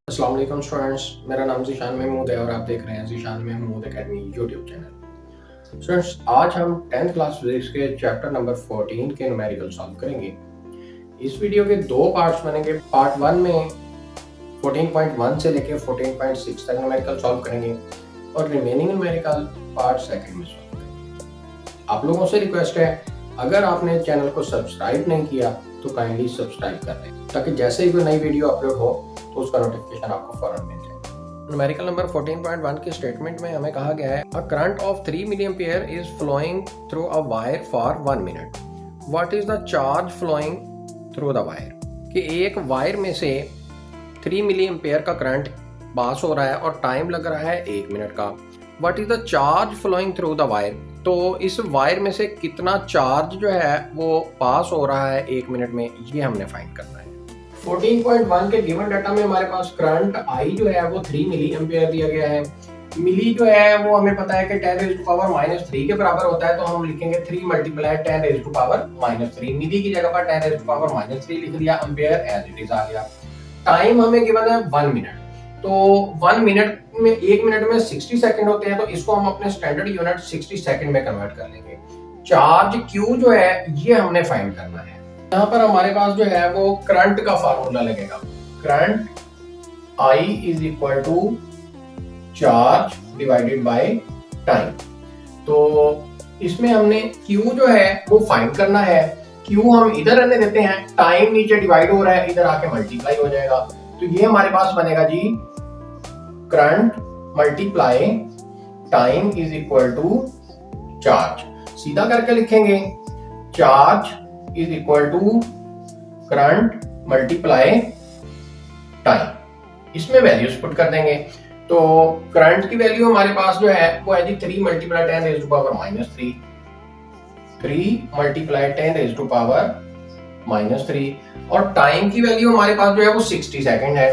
अस्सलाम वालेकुम स्टूडेंट्स, मेरा नाम ज़ीशान महमूद है और आप देख रहे हैं Zeeshan Mahmood academy YouTube channel. Students, आज हम 10th क्लास फिजिक्स के चैप्टर नंबर 14 के न्यूमेरिकल सॉल्व करेंगे। इस वीडियो के दो पार्ट्स बनेंगे। पार्ट 1 में 14.1 से लेकर 14.6 तक न्यूमेरिकल सॉल्व करेंगे और रिमेनिंग न्यूमेरिकल पार्ट सेकंड में सॉल्व करेंगे। आप लोगों से रिक्वेस्ट है, अगर आपने चैनल को सब्सक्राइब नहीं किया तो काइंडली सब्सक्राइब कर दें ताकि जैसे ही कोई नई वीडियो अपलोड हो तो उसका नोटिफिकेशन आपको फौरन मिल जाए। न्यूमेरिकल नंबर 14.1 के स्टेटमेंट में हमें कहा गया है a current of 3 milliampere is flowing through a wire for 1 minute. What is the charge flowing through the wire? कि एक वायर में से 3 मिलिएम्पियर का करंट पास हो रहा है और टाइम लग रहा है 1 मिनट का। What is the charge flowing through the wire? तो इस वायर में से कितना चार्ज जो है वो पास हो रहा है 1 मिनट में, ये हमने फाइंड करना है। 14.1 के गिवन डाटा में हमारे पास करंट आई जो है वो 3 मिली एम्पियर दिया गया है। मिली जो है वो हमें पता है कि 10 रेज़ टू पावर -3 के बराबर होता है, तो हम लिखेंगे 3 मल्टीप्लाई 10 रेज़ टू पावर -3। मिली की जगह पर 10 रेज़ टू पावर -3 लिख दिया, एम्पियर एज इट इज आ गया। टाइम हमें गिवन है 1 मिनट, तो 1 मिनट में 1 मिनट में 60 सेकंड होते हैं, तो इसको हम अपने स्टैंडर्ड यूनिट 60 सेकंड में कन्वर्ट कर लेंगे। चार्ज Q जो है ये हमने फाइंड करना है। यहाँ पर हमारे पास जो है वो करंट का फार्मूला लगेगा। Current I is equal to charge divided by time. तो इसमें हमने Q जो है वो फाइंड करना है। Q हम इधर रहने देते हैं, टाइम नीचे डिवाइड हो रहा है, इधर आके मल्टीप्लाई हो जाएगा। तो ये हमारे पास बनेगा जी current multiply time is equal to charge. सीधा करके लिखेंगे charge is equal to current multiply time. इसमें वैल्यूज पुट कर देंगे। तो करंट की वैल्यू हमारे पास जो है वो है जी 3 multiply 10 raise to power -3। 3 multiply 10 raise to power -3 और टाइम की वैल्यू हमारे पास जो है वो 60 सेकंड है।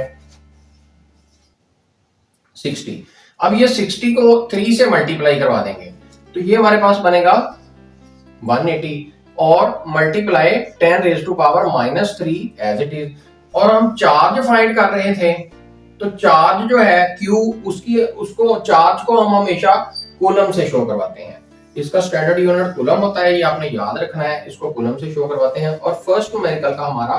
60। अब ये 60 को 3 से मल्टीप्लाई करवा देंगे, तो ये हमारे पास बनेगा 180 और multiply 10 raise to power -3 as it is. और हम चार्ज फाइंड कर रहे थे, तो चार्ज जो है Q उसको चार्ज को हम हमेशा कूलम से शो करवाते हैं। इसका स्टैंडर्ड यूनिट कूलम होता है, ये आपने याद रखना है। इसको कूलम से शो करवाते हैं और फर्स्ट न्यूमेरिकल का हमारा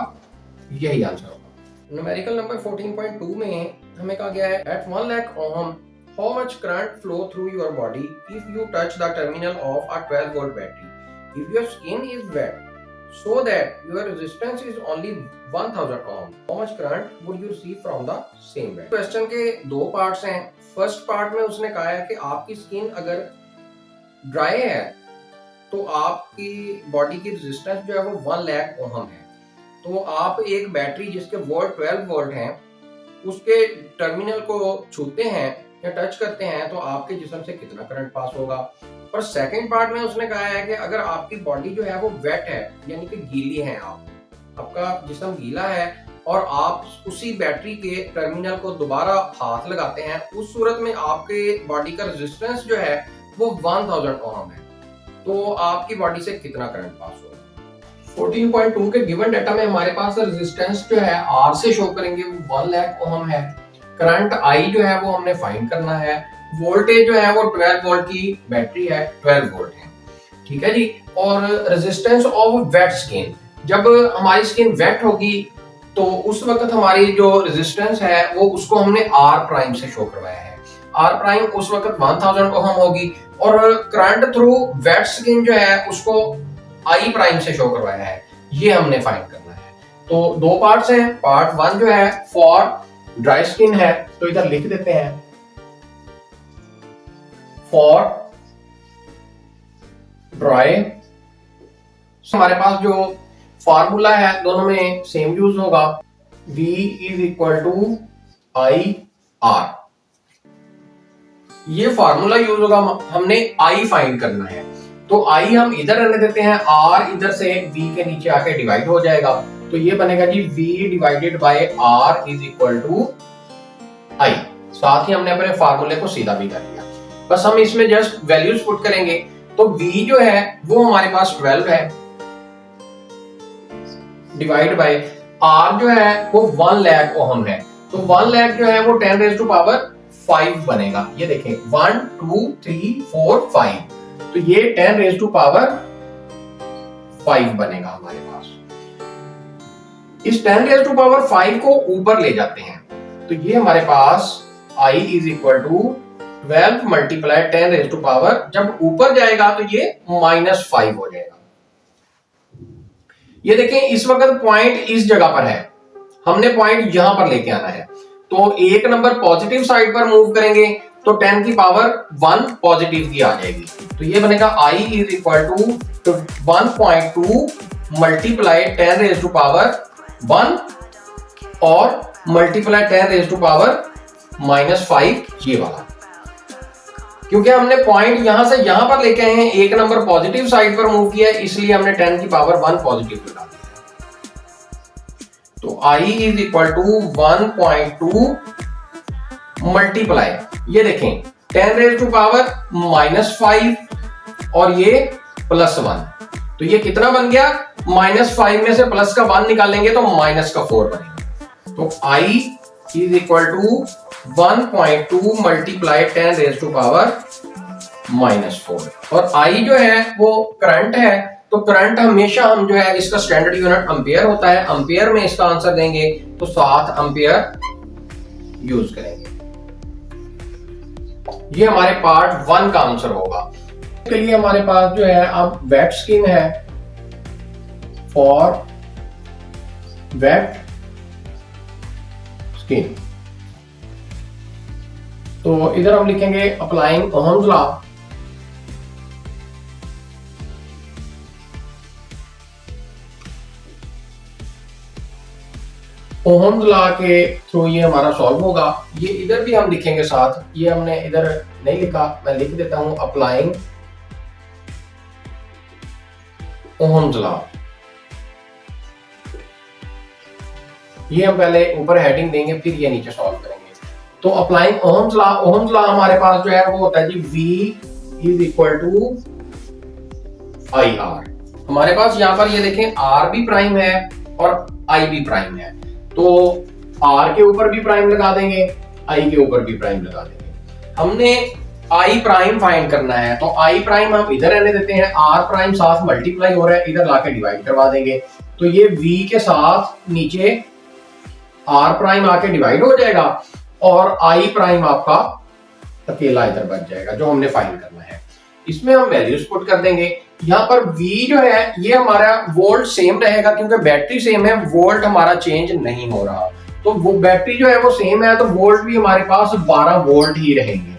यही आंसर होगा। न्यूमेरिकल नंबर 14.2 में हमें कहा गया है at 1 lakh ohm how much current flow through your body if you touch the terminal of a 12 volt battery if your skin is wet so that your resistance is only 1000 ohm, how much current would you receive from the same battery? Question के दो parts हैं। First part में उसने कहा है कि आपकी skin अगर ड्राई है तो आपकी बॉडी की रेजिस्टेंस जो है वो 1 लाख ओम है। तो आप एक बैटरी जिसके वोल्ट 12 वोल्ट हैं उसके टर्मिनल को छूते हैं या टच करते हैं तो आपके जिस्म से कितना करंट पास होगा। और सेकंड पार्ट में उसने कहा है कि अगर आपकी बॉडी जो है वो वेट है, यानी कि गीली है, आपका जिस्म गीला है और आप उसी बैटरी के टर्मिनल को दोबारा हाथ लगाते हैं, उस सूरत में आपके बॉडी का रेजिस्टेंस जो है वो 1000 ओम है, तो आपकी बॉडी से कितना करंट पास होगा। 14.2 के गिवन डाटा में हमारे पास रेजिस्टेंस जो है R से शो करेंगे वो 1 लाख ओम है। करंट I जो है वो हमने फाइंड करना है। वोल्टेज जो है वो 12 वोल्ट की बैटरी है, 12 वोल्ट है, ठीक है जी। और रेजिस्टेंस ऑफ वेट स्किन, जब हमारी स्किन वेट होगी तो उस वक्त हमारी जो रेजिस्टेंस है वो उसको हमने R प्राइम से शो करवाया है। R प्राइम उस वक्त 1000 ओम होगी और करंट थ्रू वेट स्किन जो है उसको I प्राइम से शो करवाया है, ये हमने फाइंड करना है। तो दो पार्ट्स हैं। पार्ट 1 जो है फॉर ड्राई स्किन है, तो इधर लिख देते हैं फॉर ड्राई। हमारे पास जो फार्मूला है दोनों में सेम यूज होगा, V is equal to I R. ये फार्मूला यूज होगा, हमने I फाइंड करना है, तो I हम इधर रहने देते हैं, R इधर से V के नीचे आके डिवाइड हो जाएगा, तो ये बनेगा जी V divided by R is equal to I। साथ ही हमने अपने फार्मूले को सीधा भी कर लिया, बस हम इसमें जस्ट वैल्यूज पुट करेंगे। तो V जो है वो हमारे पास 12 है डिवाइड बाय R जो है वो 1 लाख ओम है। तो 1 लाख जो है वो 10 रेज़ टू पावर 5 बनेगा। ये देखें 1 2 3 4 5, तो ये 10 रेज़ टू पावर 5 बनेगा हमारे पास। इस 10 रेज़ टू पावर 5 को ऊपर ले जाते हैं, तो ये हमारे पास I is equal to 12 multiply 10 raise to power, जब ऊपर जाएगा तो ये -5 हो जाएगा। ये देखें इस वक्त पॉइंट इस जगह पर है, हमने पॉइंट यहां पर लेके आना है, तो एक नंबर पॉजिटिव साइड पर मूव करेंगे तो 10 की पावर 1 पॉजिटिव की आ जाएगी। तो ये बनेगा I is equal to 1.2 multiply 10 raise to power 1 और मल्टीप्लाई 10 रेज़ टू पावर -5 ये वाला, क्योंकि हमने पॉइंट यहां से यहां पर लेके आए हैं, एक नंबर पॉजिटिव साइड पर मूव किया है, इसलिए हमने 10 की पावर 1 पॉजिटिव लगा दी। तो I is equal to 1.2 multiply, ये देखें 10 रेज़ टू पावर -5 और ये +1, तो ये कितना बन गया, -5 में से प्लस का 1 निकालेंगे तो माइनस का 4 बनेगा। तो I is equal to 1.2 multiply 10 raise to power -4, और I जो है वो करंट है, तो करंट हमेशा हम जो है इसका स्टैंडर्ड यूनिट एम्पियर होता है, एम्पियर में इसका आंसर देंगे तो 7 एम्पियर यूज करेंगे। ये हमारे पार्ट 1 का आंसर होगा। इसके लिए हमारे पास जो है अब वेट स्किन है, फॉर वेट स्किन, तो इधर हम लिखेंगे applying Ohm's law. Ohm's law के थ्रू ये हमारा सॉल्व होगा। ये इधर भी हम लिखेंगे साथ, ये हमने इधर नहीं लिखा, मैं लिख देता हूं अप्लाइंग ओहम्स लॉ। ये हम पहले ऊपर हेडिंग देंगे, फिर ये नीचे सॉल्व करेंगे। तो applying Ohm's law, Ohm's law हमारे पास जो है वो होता है जी V is equal to IR। हमारे पास यहाँ पर ये देखें R भी प्राइम है और I भी प्राइम है, तो R के ऊपर भी प्राइम लगा देंगे, I के ऊपर भी प्राइम लगा देंगे। हमने I प्राइम फाइंड करना है, तो I प्राइम हम इधर रहने देते हैं, R प्राइम साथ मल्टीप्लाई हो रहा है, इधर लाके डिवाइड करवा देंगे, तो ये V के साथ नीचे R प्राइम आके डिवाइड हो जाएगा और I प्राइम आपका अकेला इधर बच जाएगा जो हमने फाइंड करना है। इसमें हम वैल्यूज पुट कर देंगे। यहाँ पर V जो है ये हमारा वोल्ट सेम रहेगा, क्योंकि बैटरी सेम है, वोल्ट हमारा चेंज नहीं हो रहा, तो वो बैटरी जो है वो सेम है, तो वोल्ट भी हमारे पास 12 वोल्ट ही रहेंगे।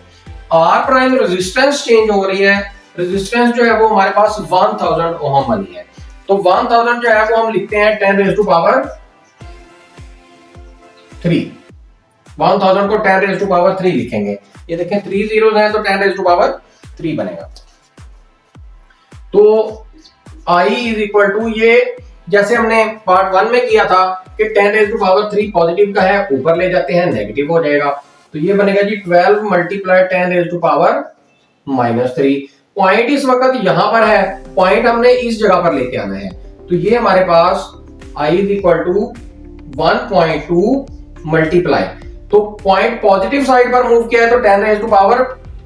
R प्राइम रेजिस्टेंस चेंज हो रही है, रेजिस्टेंस जो है वो हमारे पास 1000 ओहम बनी है, तो 1000 जो है वो हम लिखते हैं 10 रेज़ टू पावर 3। 1000 को 10 रेज़ टू पावर 3 लिखेंगे, ये देखें 3 zeros है तो 10 रेज़ टू पावर 3 बनेगा। तो I इज इक्वल टू, ये जैसे हमने पार्ट 1 में किया था कि 10 रेज़ टू पावर 3 पॉजिटिव का है, ऊपर ले जाते हैं नेगेटिव हो जाएगा, तो ये बनेगा जी 12 multiply 10 raise to power -3। Point इस वक्त यहां पर है, पॉइंट हमने इस जगह पर लेके आना है, तो ये हमारे पास I is equal to 1.2 multiply, तो पॉइंट पॉजिटिव साइड पर मूव किया है तो 10 रेज़ टू पावर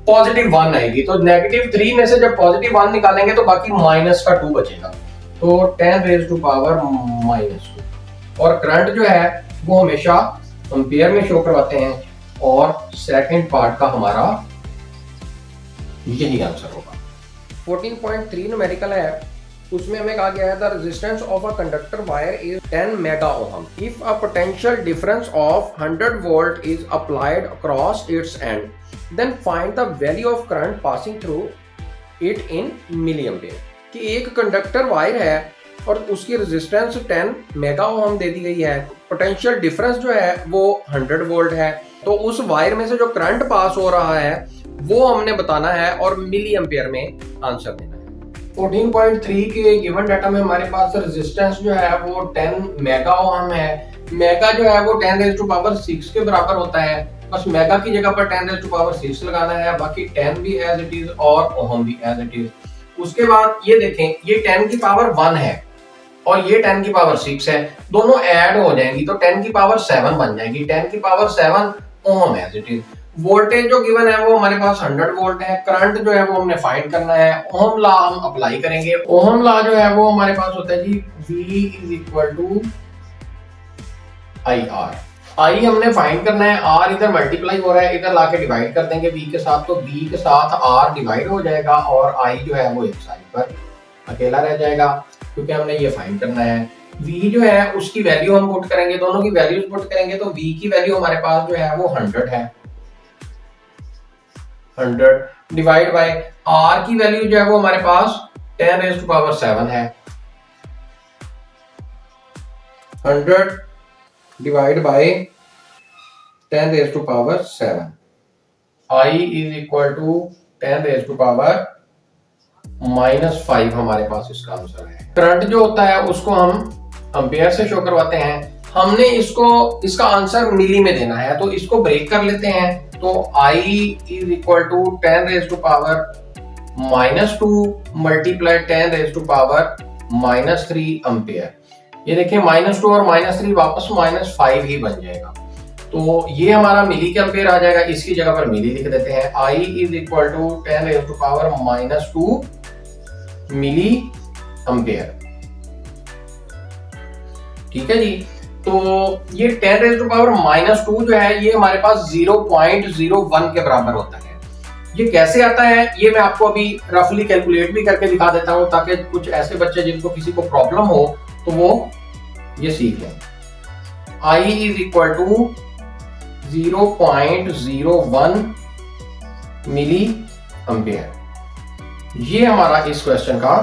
+1 आएगी, तो -3 में से जब +1 निकालेंगे तो बाकी -2 बचेगा, तो 10 रेज़ टू पावर -2। और करंट जो है वो हमेशा एम्पियर में शो करवाते हैं, और सेकंड पार्ट का हमारा यही आंसर होगा। 14.3 न्यूमेरिकल है, उसमें हमें कहा गया है the resistance of a conductor wire is 10 mega ohm if a potential difference of 100 volt is applied across its end, then find the value of current passing through it in milli ampere. कि एक conductor wire है और उसकी resistance 10 mega ohm दे दी गई है, potential difference जो है वो 100 वोल्ट है, तो उस वायर में से जो करंट पास हो रहा है वो हमने बताना है और मिली एम्पियर में आंसर देना है। 14.3 के गिवन डाटा में हमारे पास रेजिस्टेंस जो है वो 10 मेगा ओहम है। मेगा जो है वो 10 रेज़ टू पावर 6 के बराबर होता है, बस मेगा की जगह पर 10 रेज़ टू पावर 6 लगाना है, बाकी 10 भी एज इट इज और ओहम भी एज इट इज। उसके बाद ये देखें, ये 10 की पावर 1 है, और ये 10 की पावर 6 है, दोनों ऐड हो जाएंगी तो 10 की पावर 7 बन जाएगी। 10 की power 7 ohm as it is. Voltage जो गिवन है वो हमारे पास 100 वोल्ट है। करंट जो है वो हमने फाइंड करना है। ओम लॉ हम अप्लाई करेंगे। ओम लॉ जो है वो हमारे पास होता है जी V is equal to I R. I हमने फाइंड करना है, आर इधर मल्टीप्लाई हो रहा है, इधर लाके डिवाइड कर देंगे V के साथ, तो V के साथ आर डिवाइड हो जाएगा और आई जो है वो एक साइड पर अकेला रह जाएगा, क्योंकि हमने ये फाइंड करना है। V जो है उसकी वैल्यू हम पुट करेंगे, दोनों की वैल्यूज पुट करेंगे तो V की वैल्यू हमारे पास जो है वो 100 है। 100 डिवाइड बाय R की वैल्यू जो है वो हमारे पास 10 रेज़ टू पावर 7 है। 100 divide by 10 raise to power 7। I is equal to 10 raise to power -5 हमारे पास इसका आंसर है। करंट जो होता है उसको हम एम्पियर से शो करवाते हैं। हमने इसका आंसर मिली में देना है, तो इसको ब्रेक कर लेते हैं। तो I is equal to 10 raise to power -2 multiply 10 raise to power -3 ampere. ये देखिए -2 और -3 वापस -5 ही बन जाएगा, तो ये हमारा मिली के एम्पियर आ जाएगा। इसकी जगह पर मिली लिख देते हैं। I is equal to 10 raise to power -2 milli ampere. ठीक है जी। तो ये 10 रेज़ टू पावर -2 जो है ये हमारे पास 0.01 के बराबर होता है। ये कैसे आता है ये मैं आपको अभी रफली कैलकुलेट भी करके दिखा देता हूं, ताकि कुछ ऐसे बच्चे जिनको किसी को प्रॉब्लम हो तो वो ये सीख लें। I is equal to 0.01 milli ampere. ये हमारा इस क्वेश्चन का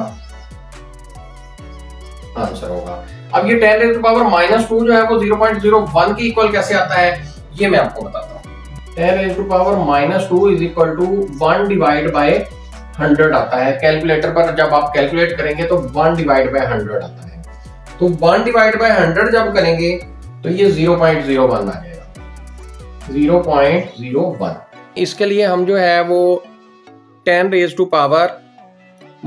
आंसर होगा। अब ये 10 रेज़ टू पावर -2 जो है वो 0.01 के इक्वल कैसे आता है ये मैं आपको बताता हूँ। 10 raise to power -2 is equal to 1 divide by 100 आता है। कैलकुलेटर पर जब आप कैलकुलेट करेंगे तो 1 डिवाइड बाय 100 आता है, तो 1 डिवाइड बाय 100 जब करेंगे तो ये 0.01 आ जाएगा। 0.01। इसके लिए हम जो है वो 10 रेज़ टू पावर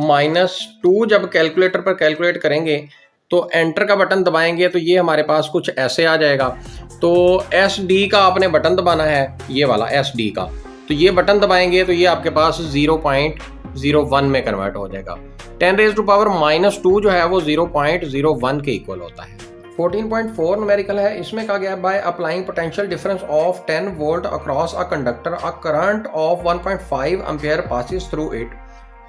-2 जब कैलकुलेटर पर कैलकुलेट करेंगे तो एंटर का बटन दबाएंगे तो ये हमारे पास कुछ ऐसे आ जाएगा। तो SD का आपने बटन दबाना है, ये वाला SD का, तो ये बटन दबाएंगे तो ये आपके पास 0.01 में कन्वर्ट हो जाएगा। 10 रेज़ टू पावर -2 जो है वो 0.01 के इक्वल होता है। 14.4 न्यूमेरिकल है। इसमें कहा गया by applying potential difference of 10 volt across a conductor a current of 1.5 ampere passes through it,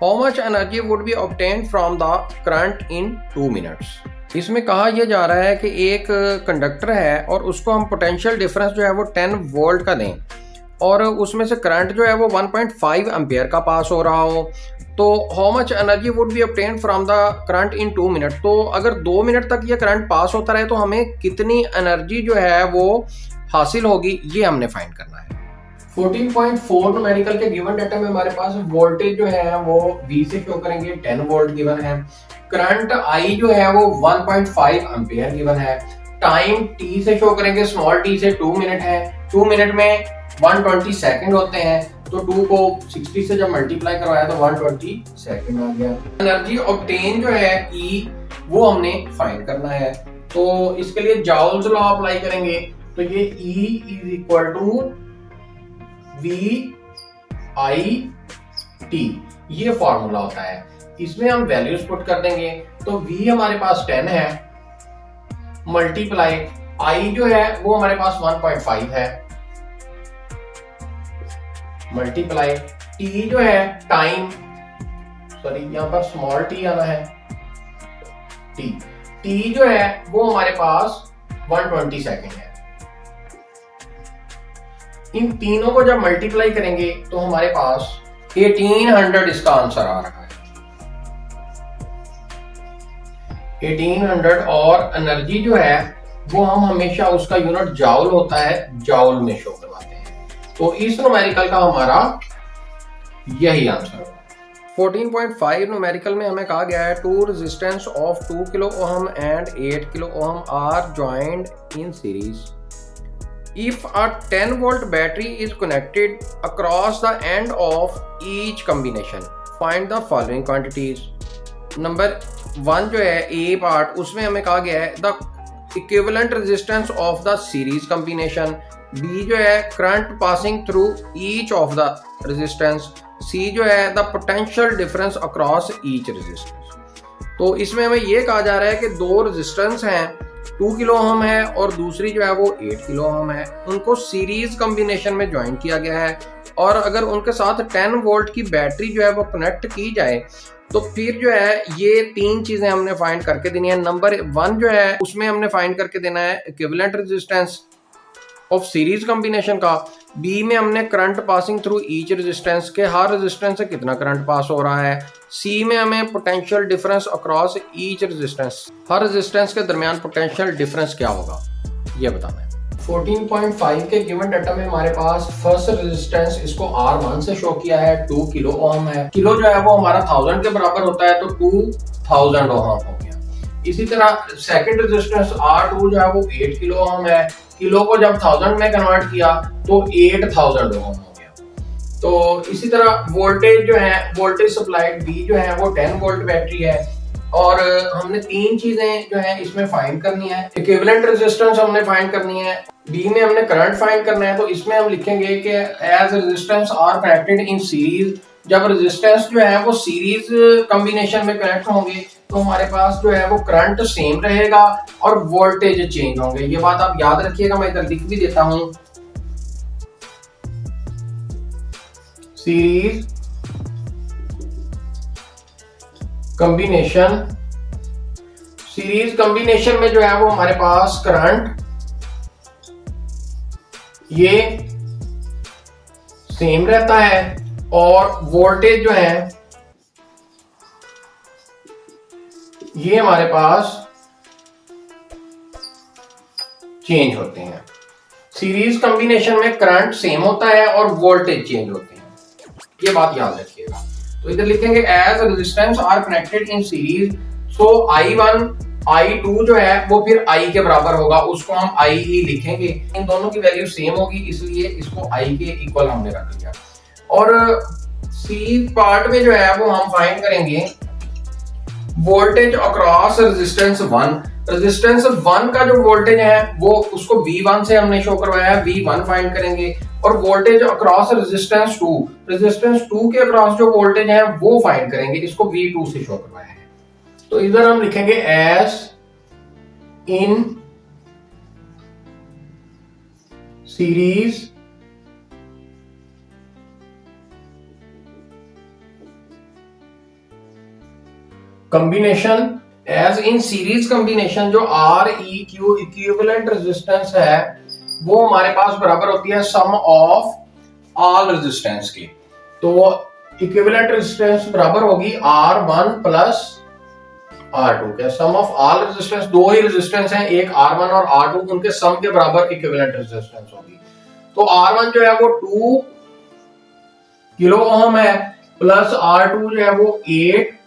how much energy would be obtained from the current in 2 minutes. इसमें कहा यह जा रहा है कि एक कंडक्टर है और उसको हम पोटेंशियल डिफरेंस जो है वो 10 वोल्ट का दें और उसमें से करंट जो है वो 1.5 एम्पियर का पास हो रहा हो, तो how much energy would be obtained from the current in 2 minute. तो अगर 2 मिनट तक ये करंट पास होता रहे तो हमें कितनी एनर्जी जो है वो हासिल होगी, ये हमने फाइंड करना है। 14.4 न्यूमेरिकल के गिवन डाटा में हमारे पास वोल्टेज जो है वो V से शो करेंगे, 10 वोल्ट गिवन है। करंट I जो है वो 1.5 एम्पियर गिवन है। टाइम T से शो करेंगे, स्मॉल t से 2 मिनट है। 2 मिनट में 120 सेकंड होते हैं, तो 2 को 60 से जब मल्टीप्लाई करवाया तो 120 सेकंड आ गया। एनर्जी ऑब्टेन जो है E वो हमने फाइंड करना है, तो इसके लिए जॉल्स लॉ अप्लाई करेंगे। तो ये E is equal to VIT, ये फॉर्मूला होता है। इसमें हम वैल्यूज पुट कर देंगे, तो V हमारे पास 10 है, मल्टीप्लाई I जो है वो हमारे पास 1.5 है, मल्टीप्लाई T जो है टाइम, सॉरी यहाँ पर स्मॉल t आना है, T जो है वो हमारे पास 120 सेकेंड है। इन तीनों को जब मल्टीप्लाई करेंगे तो हमारे पास 1800 इसका आंसर आ रहा है। 1800 और एनर्जी जो है वो हम हमेशा उसका यूनिट जाउल होता है, जाउल में शो करवाते हैं। तो इस न्यूमेरिकल का हमारा यही आंसर होगा। 14.5 न्यूमेरिकल में हमें कहा गया है two resistance of 2 kilo ohm and 8 kilo ohm are joined in series. If a 10 volt battery is connected across the end of each combination, find the following quantities. Number one जो है A part, उसमें हमें कहा गया है the equivalent resistance of the series combination, B जो है current passing through each of the resistance, C जो है the potential difference across each resistance. तो इसमें हमें ये कहा जा रहा है कि दो रेजिस्टेंस हैं, 2 किलो ओम है और दूसरी जो है वो 8 किलो ओम है, उनको सीरीज कॉम्बिनेशन में ज्वाइन किया गया है और अगर उनके साथ 10 वोल्ट की बैटरी जो है वो कनेक्ट की जाए तो फिर जो है ये तीन चीजें हमने फाइंड करके देनी है। नंबर 1 जो है उसमें हमने फाइंड करके देना है equivalent resistance of series combination का, बी में हमने current passing through each resistance के हर रेजिस्टेंस से कितना करंट पास हो रहा है, सी में हमें potential difference across each resistance, हर रेजिस्टेंस के दरमियान पोटेंशियल डिफरेंस क्या होगा ये बताना है। 14.5 के गिवन डाटा में हमारे पास फर्स्ट रेजिस्टेंस इसको R1 से शो किया है 2 किलो ओम है, किलो जो है वो हमारा 1000 के बराबर होता है तो 2000 ओम हो गया। इसी तरह सेकंड रेजिस्टेंस R2 जो है वो 8 किलो ओम है, किलो को जब 1000 में कन्वर्ट किया तो 8000 ओम हो गया। तो इसी तरह वोल्टेज जो है, वोल्टेज सप्लाइड B जो है वो 10 वोल्ट बैटरी है और हमने तीन चीजें जो है इसमें फाइंड करनी है। इक्विवेलेंट रेजिस्टेंस हमने फाइंड करनी है, बी में हमने करंट फाइंड करना है, तो इसमें हम लिखेंगे कि as resistance are connected in series, जब रेजिस्टेंस जो है वो सीरीज कॉम्बिनेशन में कनेक्ट होंगे तो हमारे पास जो है वो करंट सेम रहेगा और वोल्टेज चेंज होंगे। ये बात आप याद रखिएगा, मैं इधर लिख भी देता हूं। सीरीज कॉम्बिनेशन, सीरीज कॉम्बिनेशन में जो है वो हमारे पास करंट ये सेम रहता है और वोल्टेज जो है ये हमारे पास चेंज होते हैं। सीरीज कॉम्बिनेशन में करंट सेम होता है और वोल्टेज चेंज होते हैं, ये बात याद रखिएगा। तो इधर लिखेंगे as resistance are connected in series, so I1 I2 जो है वो फिर I के बराबर होगा, उसको हम I ही लिखेंगे, इन दोनों की वैल्यू सेम होगी इसलिए इसको I के इक्वल हमने रख लिया। और सी पार्ट में जो है वो हम फाइंड करेंगे वोल्टेज अक्रॉस रेजिस्टेंस 1, रेजिस्टेंस 1 का जो वोल्टेज है वो उसको V1 से हमने शो करवाया है, V1 फाइंड करेंगे और वोल्टेज अक्रॉस रेजिस्टेंस 2, रेजिस्टेंस 2 के अक्रॉस जो वोल्टेज है वो फाइंड करेंगे, इसको V2 से शो करवाया है। तो इधर हम लिखेंगे as in series combination, as in series combination जो REQ इक्विवेलेंट रेजिस्टेंस है वो हमारे पास बराबर होती है सम ऑफ ऑल रेजिस्टेंस की। तो इक्विवेलेंट रेजिस्टेंस बराबर होगी R1 प्लस R2 के सम ऑफ ऑल रेजिस्टेंस, दो ही रेजिस्टेंस हैं, एक R1 और R2, उनके सम के बराबर इक्विवेलेंट रेजिस्टेंस होगी। तो R1 जो है वो 2 किलो ओम है प्लस R2 जो है वो 8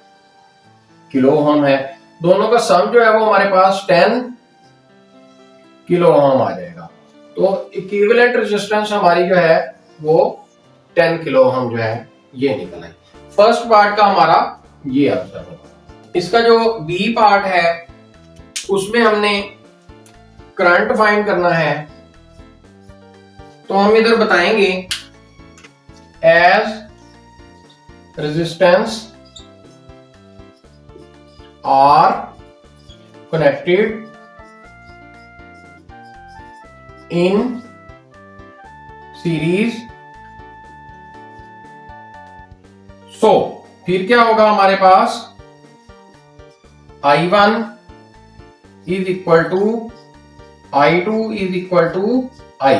किलो ओम है, दोनों का सम जो है वो हमारे पास 10 किलो ओम आ जाएगा। तो इक्विवेलेंट रेजिस्टेंस हमारी जो है वो 10 किलो ओम जो है ये निकल आई। फर्स्ट पार्ट का हमारा ये आंसर होगा। इसका जो बी पार्ट है उसमें हमने करंट फाइंड करना है, तो हम इधर बताएंगे as resistance are connected in series, so फिर क्या होगा हमारे पास I1 is equal to I2 is equal to I,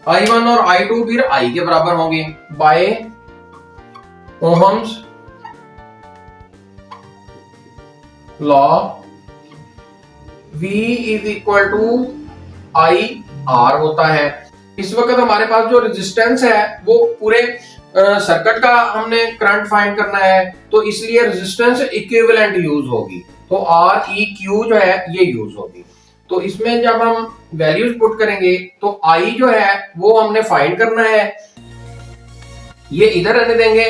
I1 और I2 फिर I के बराबर होंगे by Ohm's law, V is equal to I R होता है। इस वक्त हमारे पास जो रेजिस्टेंस है वो पूरे सर्किट का हमने करंट फाइंड करना है, तो इसलिए रेजिस्टेंस इक्विवेलेंट यूज होगी, तो REQ जो है ये यूज होगी। तो इसमें जब हम वैल्यूज पुट करेंगे तो I जो है वो हमने फाइंड करना है, ये इधर रहने देंगे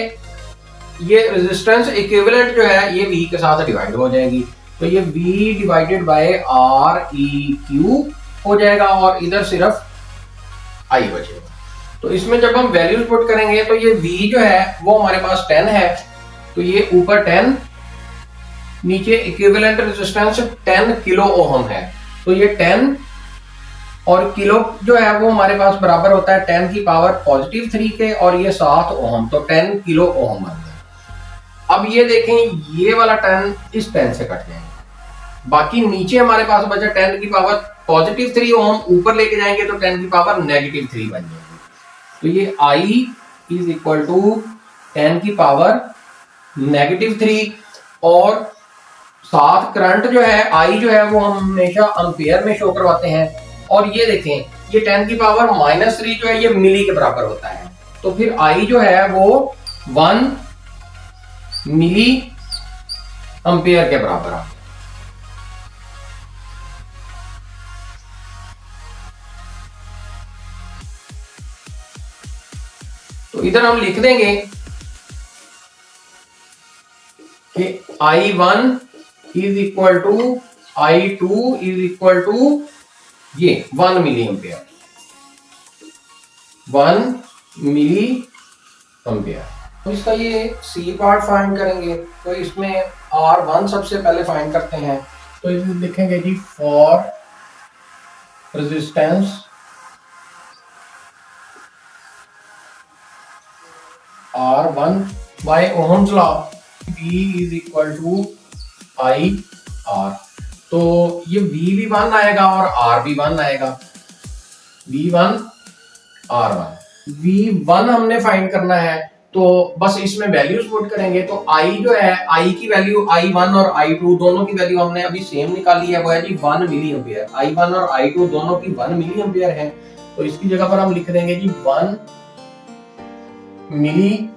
ये रेजिस्टेंस इक्विवेलेंट जो है ये V के साथ डिवाइड हो जाएगी, तो ये V डिवाइडेड बाय REQ हो जाएगा और इधर सिर्फ I बचेगा। तो इसमें जब हम वैल्यूज पुट करेंगे तो ये V जो है वो हमारे पास 10 है, तो ये ऊपर 10, नीचे इक्विवेलेंट रेजिस्टेंस 10 किलो ओहम है, तो ये 10 और किलो जो है वो हमारे पास बराबर होता है 10 की पावर पॉजिटिव 3 के, और ये 7 ओहम, तो 10 किलो ओहम बन गया। अब ये देखें ये वाला 10 इस 10 से कट जाएंगे, बाकी नीचे हमारे पास बचा 10 की पावर पॉजिटिव 3 ओहम, ऊपर लेके जाएंगे तो 10 की पावर नेगेटिव 3 बन जाएगी। तो ये I इज इक्वल टू 10 की पावर नेगेटिव 3, और साथ करंट जो है I जो है वो हम हमेशा एम्पियर में शो करवाते हैं, और ये देखें ये 10 की पावर -3 जो है ये मिली के बराबर होता है, तो फिर I जो है वो 1 मिली एम्पियर के बराबर आ गया। तो इधर हम लिख देंगे कि I1 is equal to I2 is equal to ये 1 मिली एम्पियर, 1 मिली एम्पियर। तो इसका ये C पार्ट फाइंड करेंगे, तो इसमें R1 सबसे पहले फाइंड करते हैं, तो इसमें लिखेंगे जी for resistance R1 by Ohm's law V is equal to IR, तो ये V भी 1 आएगा और R भी 1 आएगा, V1 R1। V1 हमने फाइंड करना है, तो बस इसमें वैल्यूज पुट करेंगे, तो I जो है I की वैल्यू I1 और I2 दोनों की वैल्यू हमने अभी सेम निकाली है, वो है जी 1 मिली एम्पियर। I1 और I2 दोनों की 1 मिली एम्पियर है, तो इसकी जगह पर हम लिख देंगे जी 1 मिली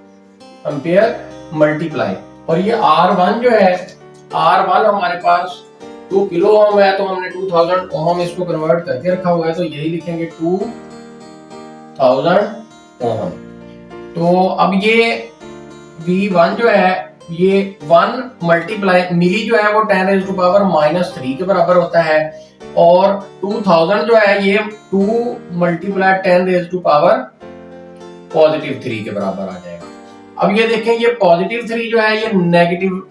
एम्पियर मल्टीप्लाई, और ये R1 जो है R1 हमारे पास 2 किलो ओम है, तो हमने 2000 ओम इसको कन्वर्ट करके रखा हुआ है, तो यही लिखेंगे 2000 ओम। तो अब ये V1 जो है ये 1 मल्टीप्लाई मिली जो है वो 10⁻³ के बराबर होता है, और 2000 जो है ये 2 मल्टीप्लाई 10⁻³ के बराबर आ जाएगा। अब ये देखें ये +3 जो है ये नेगेटिव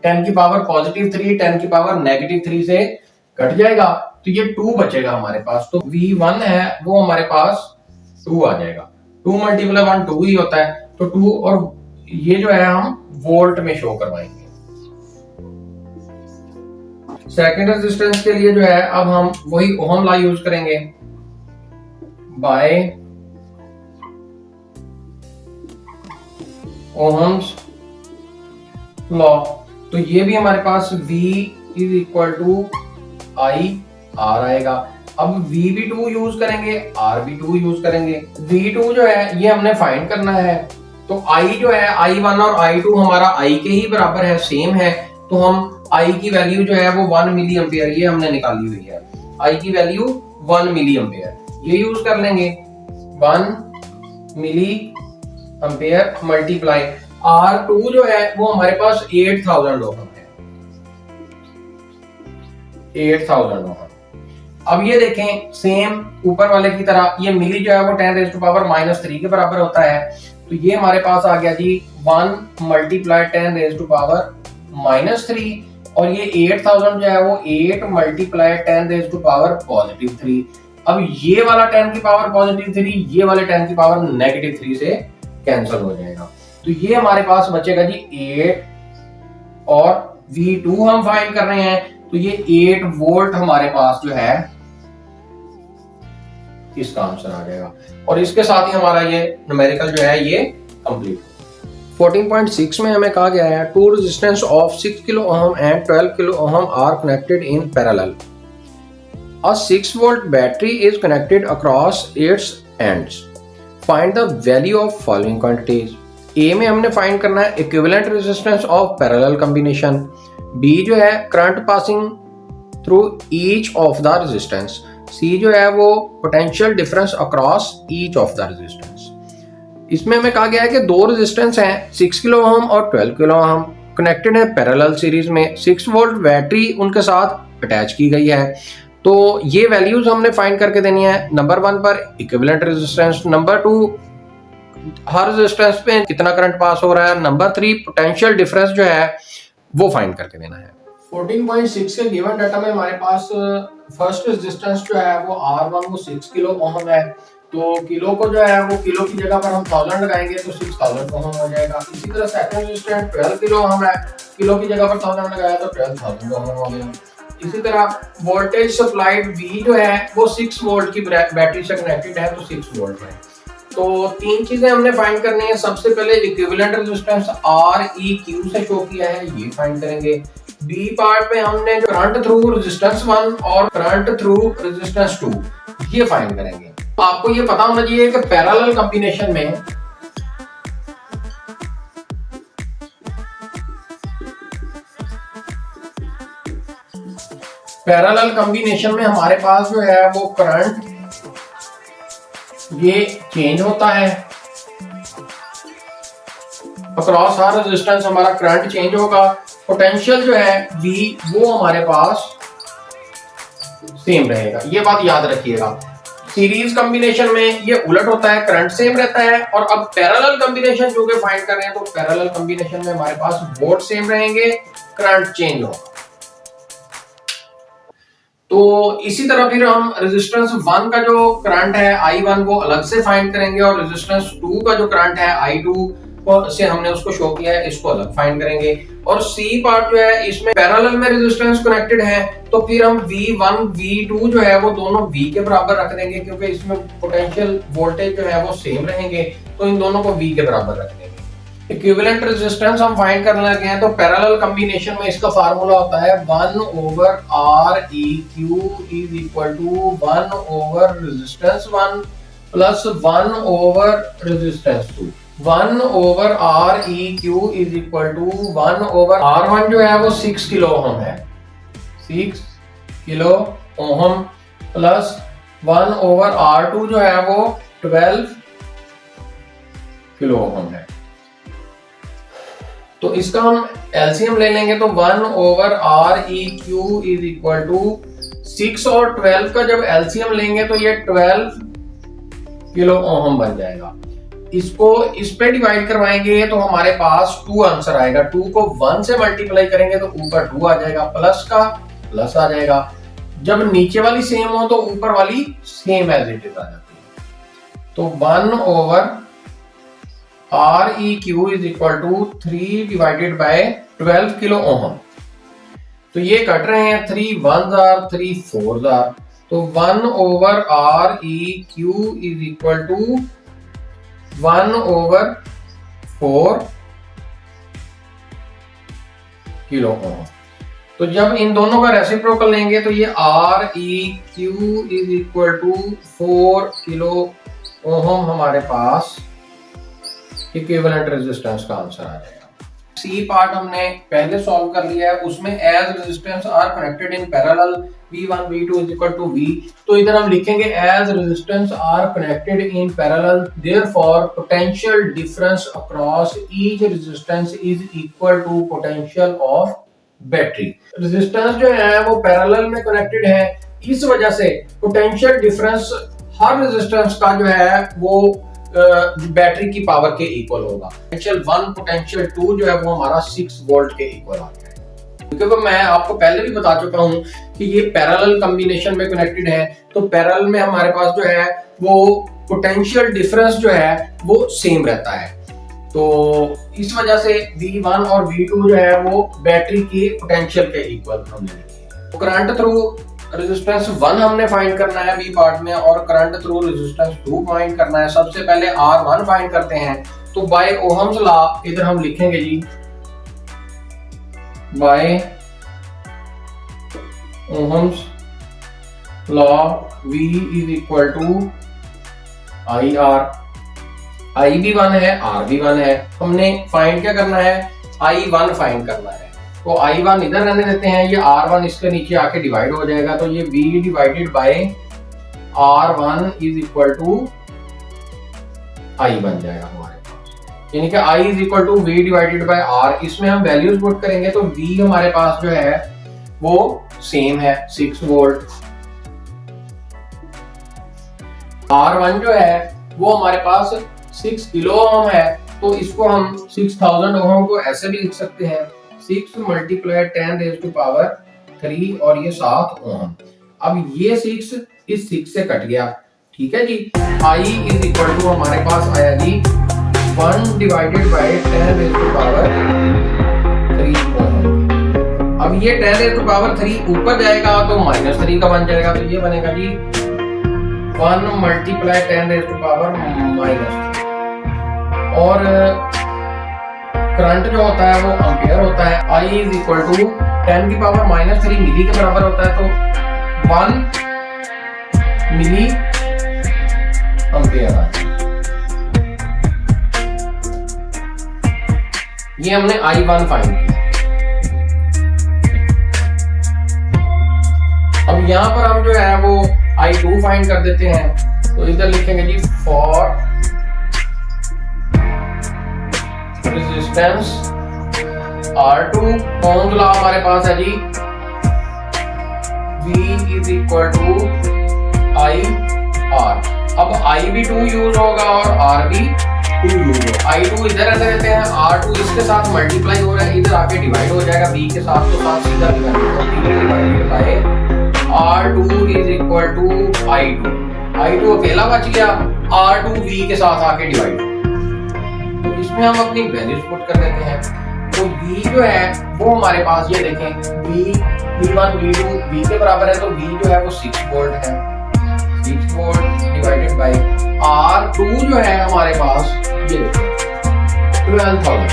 10 की पावर +3 10 की पावर -3 से कट जाएगा, तो ये 2 बचेगा हमारे पास, तो V1 है वो हमारे पास 2 आ जाएगा। 2 मल्टीप्लाई 1 2 ही होता है, तो 2, और ये जो है हम वोल्ट में शो करवाएंगे। सेकंड रेजिस्टेंस के लिए जो है अब हम वही ओहम लॉ यूज करेंगे, बाय ओहम्स लॉ, तो ये भी हमारे पास V is equal to IR आएगा। अब V भी 2 यूज करेंगे, R भी 2 यूज करेंगे। V2 जो है ये हमने फाइंड करना है, तो I जो है I1 और I2 हमारा I के ही बराबर है, सेम है, तो हम I की वैल्यू जो है वो 1 मिली एम्पियर ये हमने निकाली हुई है, I की वैल्यू 1 मिली एम्पियर ये यूज कर लेंगे, 1 मिली एम्पियर मल्टीप्लाई R2 जो है वो हमारे पास 8000 ओहम है, 8000 ओहम। अब ये देखें सेम ऊपर वाले की तरह ये मिली जो है वो 10⁻³ के बराबर होता है, तो ये हमारे पास आ गया जी 1 मल्टीप्लाई 10⁻³ और ये 8000 जो है वो 8 मल्टीप्लाई 10⁻³ अब ये वाला 10 की पावर +3 ये वाले 10 की पावर -3 से कैंसिल हो जाएगा, तो ये हमारे पास बचेगा जी 8, और V2 हम फाइंड कर रहे हैं, तो ये 8 वोल्ट हमारे पास जो है इसका आंसर आ जाएगा, और इसके साथ ही हमारा ये न्यूमेरिकल जो है ये कंप्लीट। 14.6 में हमें कहा गया है two resistance of 6 kilo ohm and 12 kilo ohm are connected in parallel. A 6 volt battery is connected across its ends. Find the value of following quantities. A में हमने फाइंड करना है equivalent resistance of parallel combination, B जो है current passing through each of the resistance, C जो है वो potential difference across each of the resistance. इसमें हमें कहा गया है कि दो रेजिस्टेंस हैं 6 किलो ओम और 12 किलो ओम, कनेक्टेड है पैरेलल सीरीज में, 6 वोल्ट बैटरी उनके साथ अटैच की गई है। तो ये वैल्यूज हमने फाइंड करके देनी है। नंबर 1 पर इक्विवेलेंट रेजिस्टेंस, नंबर 2 हर रेजिस्टेंस पे कितना करंट पास हो रहा है, नंबर 3 पोटेंशियल डिफरेंस जो है वो फाइंड करके देना है। 14.6 के गिवन डाटा में हमारे पास फर्स्ट रेजिस्टेंस जो है वो R1 वो 6 किलो ओम है। तो किलो को जो है वो किलो की जगह पर हम 1000 लगाएंगे तो 6000 ओम हो जाएगा। इसी तरह सेकंड रेजिस्टेंस 12 किलो ओम है, किलो की जगह पर 1000 लगाया तो 12000 ओम हो गया। इसी तरह वोल्टेज सप्लाइड V जो है वो 6 वोल्ट की बैटरी से कनेक्टेड है तो 6 वोल्ट है। तो तीन चीजें हमने फाइंड करनी है। सबसे पहले इक्विवेलेंट रेजिस्टेंस Req से शो किया है, ये फाइंड करेंगे। बी पार्ट में हमने जो करंट थ्रू रेजिस्टेंस 1 और करंट थ्रू रेजिस्टेंस 2 ये फाइंड करेंगे। तो आपको ये पता होना चाहिए कि पैरेलल कॉम्बिनेशन में हमारे पास जो है वो करंट ये चेंज होता है अक्रॉस हर रेजिस्टेंस, हमारा करंट चेंज होगा। पोटेंशियल जो है V वो हमारे पास सेम रहेगा, ये बात याद रखिएगा। सीरीज कॉम्बिनेशन में ये उलट होता है, करंट सेम रहता है। और अब पैरेलल कॉम्बिनेशन जो कि फाइंड कर रहे हैं, तो पैरेलल कॉम्बिनेशन में हमारे पास वोल्ट सेम रहेंगे, करंट चेंज होगा। तो इसी तरह फिर हम रेजिस्टेंस 1 का जो करंट है I1 वो अलग से फाइंड करेंगे और रेजिस्टेंस 2 का जो करंट है I2 से हमने उसको शो किया है, इसको अलग फाइंड करेंगे। और C पार्ट जो है इसमें पैरेलल में रेजिस्टेंस कनेक्टेड है, तो फिर हम V1 V2 जो है वो दोनों V के बराबर रख देंगे, क्योंकि इसमें पोटेंशियल वोल्टेज जो है वो सेम रहेंगे, तो इन दोनों को V के बराबर रख देंगे। इक्विवेलेंट रेजिस्टेंस हम फाइंड करने लगे हैं, तो पैरेलल कॉम्बिनेशन में इसका फार्मूला होता है 1/Req is equal to 1 resistance 1 plus 1 resistance 2। 1/Req is equal to 1/R1 जो है वो 6 किलो ओम है, 6 किलो ओम प्लस 1/R2 जो है वो 12 किलो ओम है। तो इसका हम एलसीएम ले लेंगे, तो 1/Req इज इक्वल टू 6 और 12 का जब एलसीएम लेंगे तो ये 12 किलो ओम बन जाएगा। इसको इस पे डिवाइड करवाएंगे तो हमारे पास 2 आंसर आएगा। 2 को 1 से मल्टीप्लाई करेंगे तो ऊपर 2 आ जाएगा, प्लस का प्लस आ जाएगा। जब नीचे वाली सेम हो तो ऊपर वाली सेम एज इट इज आ जाती है। तो 1/Req is equal to 3 divided by 12 kilo ohm. तो ये कट रहे हैं, 3 1s are 3 4s are, तो 1/Req is equal to 1/4 kilo ohm. तो जब इन दोनों का रेसिप्रोकल लेंगे तो ये Req is equal to 4 kilo ohm हमारे पास इक्विवेलेंट रेजिस्टेंस का आंसर आ जाएगा। सी पार्ट हमने पहले सॉल्व कर लिया है, उसमें as resistance are connected in parallel V1 V2 is equal to V। तो इधर हम लिखेंगे as resistance are connected in parallel therefore potential difference across each resistance is equal to potential of battery. Resistance जो है वो parallel में connected है, इस वजह से पोटेंशियल डिफरेंस हर रेजिस्टेंस का जो है वो बैटरी की पावर के इक्वल होगा। पोटेंशियल 1 पोटेंशियल 2 जो है वो हमारा 6 वोल्ट के इक्वल आ गया है। क्योंकि मैं आपको पहले भी बता चुका हूं कि ये पैरेलल कॉम्बिनेशन में कनेक्टेड है, तो पैरेलल में हमारे पास जो है वो पोटेंशियल डिफरेंस जो है वो सेम रहता है। तो इस वजह से V1 और V2 जो है वो बैटरी की पोटेंशियल के इक्वल हमने लिखी है। करंट थ्रू रेजिस्टेंस 1 हमने फाइंड करना है बी पार्ट में, और करंट थ्रू रेजिस्टेंस 2 फाइंड करना है। सबसे पहले R1 फाइंड करते हैं, तो बाय ओहम्स लॉ इधर हम लिखेंगे जी, by Ohm's law V is equal to IR। I भी 1 है, R भी 1 है। हमने फाइंड क्या करना है, I1 फाइंड करना है। तो I1 इधर रहने देते हैं, ये R1 इसके नीचे आके डिवाइड हो जाएगा, तो ये V divided by R1 is equal to I बन जाएगा हमारे पास, यानी कि I is equal to V divided by R. इसमें हम वैल्यूज पुट करेंगे तो वी हमारे पास जो है वो सेम है 6 वोल्ट, R1 जो है वो हमारे पास 6 किलो ओम है, तो इसको हम 6000 ओम को ऐसे भी लिख सकते हैं 6 मल्टीप्लाई 10 रेज़ टू पावर 3 और ये 7 ओम। अब ये 6 इस 6 से कट गया, ठीक है जी। I इज इक्वल टू हमारे पास आया जी 1 divided by 10 raise to power 3 ohm. अब ये 10 रेज़ टू पावर 3 ऊपर जाएगा तो -3 का बन जाएगा, तो ये बनेगा जी 1 मल्टीप्लाई 10 रेज़ टू पावर -3। और करंट जो होता है वो एम्पियर होता है। I इज इक्वल टू 10 की पावर -3 मिली के बराबर होता है, तो 1 मिली एम्पियर। ये हमने I1 फाइंड किया। अब यहां पर हम जो है वो I2 फाइंड कर देते हैं, तो इधर लिखेंगे जी for resistance R2 Ohm law हमारे पास है जी V is equal to IR। अब I भी 2 यूज होगा और R भी 2 यूज होगा। I2 इधर रख देते हैं, R2 इसके साथ मल्टीप्लाई हो रहा है, इधर आके डिवाइड हो जाएगा B के साथ, तो साथ सीधा divide by R2 is equal to I2 अकेला बच गया, R2 V के साथ आके डिवाइड। तो इसमें हम अपनी वैल्यूज पुट कर देते हैं, तो V जो है वो हमारे पास ये देखें V1 V2 V के बराबर है, तो V जो है वो 6 वोल्ट है, 6 वोल्ट डिवाइडेड बाय R2 जो है हमारे पास ये देखें 12,000।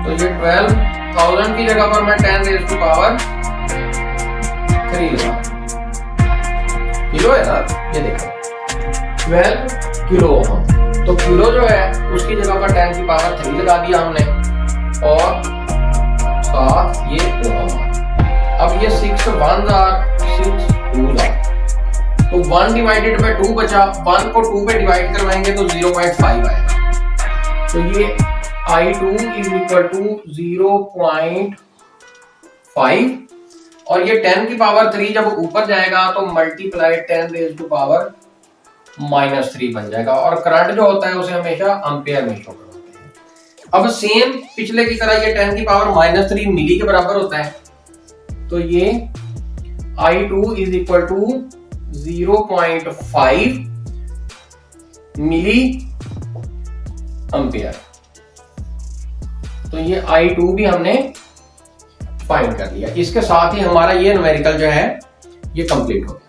तो ये 12,000 की जगह पर मैं 10 रेज़ टू पावर 3 लगा, किलो है ना, ये देखो 12 किलो ओम। तो किलो जो है उसकी जगह पर 10 की पावर 3 लगा दिया हमने, और साथ ये ओम। अब ये 6 1 6 2 तो 1 डिवाइडेड बाय 2 बचा, 1 को 2 पे डिवाइड करवाएंगे तो 0.5 आएगा, तो ये I2 इज इक्वल टू 0.5, और ये 10 की पावर 3 जब ऊपर जाएगा तो मल्टीप्लाई 10 रेज़ टू पावर -3 बन जाएगा, और करंट जो होता है उसे हमेशा एम्पियर में शो करते हैं। अब सेम पिछले की तरह ये 10 की पावर -3 मिली के बराबर होता है, तो ये I2 is equal to 0.5 milli ampere. तो ये I2 भी हमने फाइंड कर लिया। इसके साथ ही हमारा ये न्यूमेरिकल जो है ये कंप्लीट हो गया।